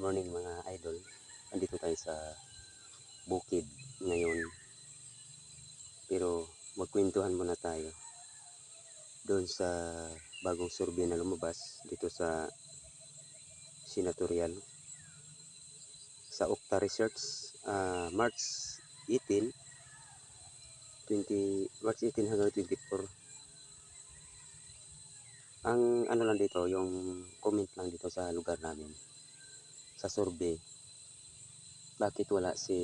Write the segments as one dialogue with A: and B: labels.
A: morning mga idol. Andito tayo sa bukid ngayon. Pero magkwentuhan muna tayo doon sa bagong survey na lumabas dito sa senatorial sa Okta Research, March 18, March 18 hanggang 24. Ang ano lang dito, yung comment lang dito sa lugar namin sa survey. Bakit wala si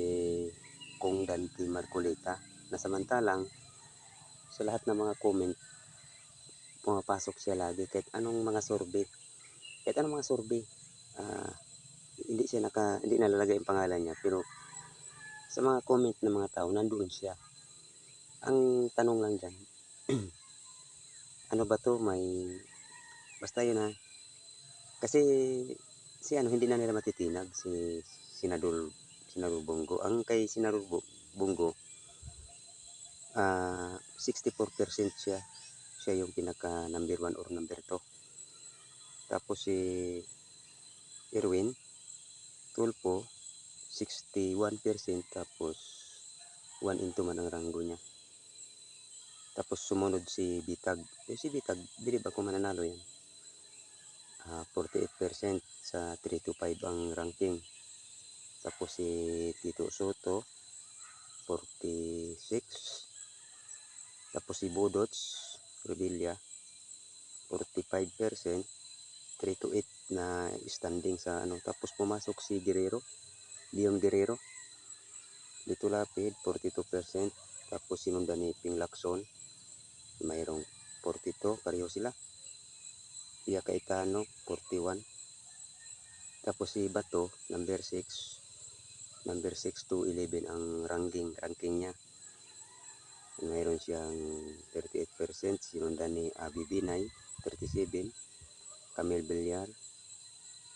A: Kong Dante Marcoleta? Na samantalang sa lahat ng mga comment pumapasok siya lagi kahit anong mga survey. Kahit anong mga survey. ah, hindi nalalagay ang pangalan niya, pero sa mga comment ng mga tao nandoon siya. Ang tanong lang diyan, ano ba to, may basta yun kasi si ano, hindi na nila matitinag si Senador Bongo. Ang kay Senador Bongo, 64% siya yung pinaka number 1 or number 2. Tapos si Erwin Tulfo 61%, tapos 1 into man ang ranggo niya. Tapos sumunod si Bitag. Si Bitag, bili ba kung mananalo yan? 48% sa 3 to 5 ang ranking. Tapos si Tito Soto 46. Tapos si Bodots Revilla 45%, 3 to 8 na standing sa ano. Tapos pumasok si Leon Guerrero dito Lapid 42%. Tapos sinundan ni Ping Lacson, mayroong 42, pareho sila. Pia Cayetano 41. Tapos si Bato number 6 to 11 ang ranking niya. Mayroon siyang 38%. Sinundan ni Abi Binay 37, Camille Villar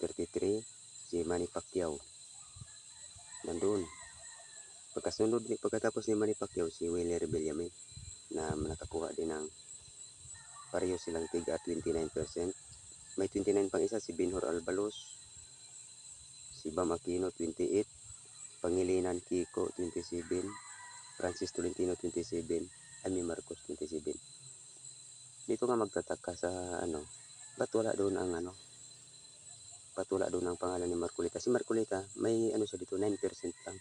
A: 33, si Manny Pacquiao nandun. Pagkatapos ni Manny Pacquiao, si Willie Rebelliame na nakakuha din ng pareho silang tiga 29%. May 29 pang isa, si Benhur Albalos, si Bam Aquino 28, Pangilinan Kiko 27, Francis Tolentino 27, Amy Marcos 27. Dito nga magtataka sa ano, ba't wala doon ang pangalan ni Marcolita. Si Marcolita, may ano siya dito, 9% lang.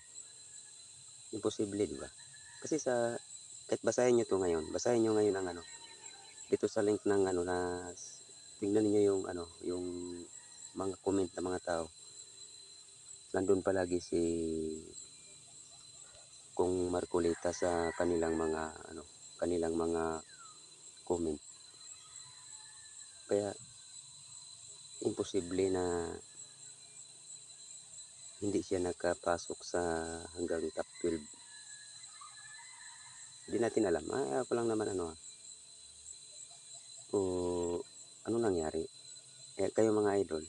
A: Imposible, di ba? Kasi kahit basahin nyo ngayon ang dito sa link ng na tingnan niyo yung yung mga comment ng mga tao. Nandun palagi si Kung Marcolita sa kanilang mga comment. Kaya imposible na hindi siya nakapasok sa hanggang top 12. Hindi natin alam. Ako lang naman o ano nangyari. Kayo mga idol,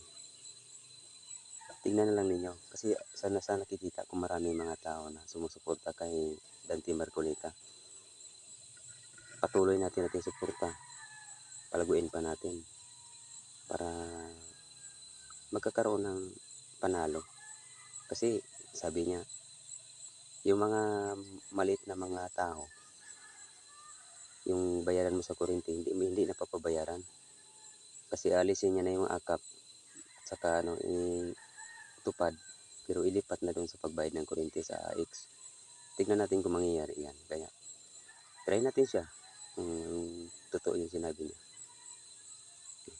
A: tingnan na lang ninyo. Kasi sa nakikita ko marami mga tao na sumusuporta kay Dante Marcolita. Patuloy natin suporta. Palaguin pa natin para magkakaroon ng panalo. Kasi sabi niya, yung mga maliit na mga tao, yung bayaran mo sa kuryente, hindi napapabayaran. Kasi alisin niya na yung akap at saka itupad, pero ilipat na doon sa pagbayad ng kuryente sa AX. Tignan natin kung mangyayari yan. Kaya try natin siya kung totoo yung sinabi niya.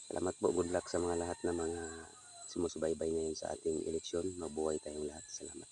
A: Salamat po. Good luck sa mga lahat na mga sumusubaybay ngayon sa ating eleksyon. Mabuhay tayong lahat. Salamat.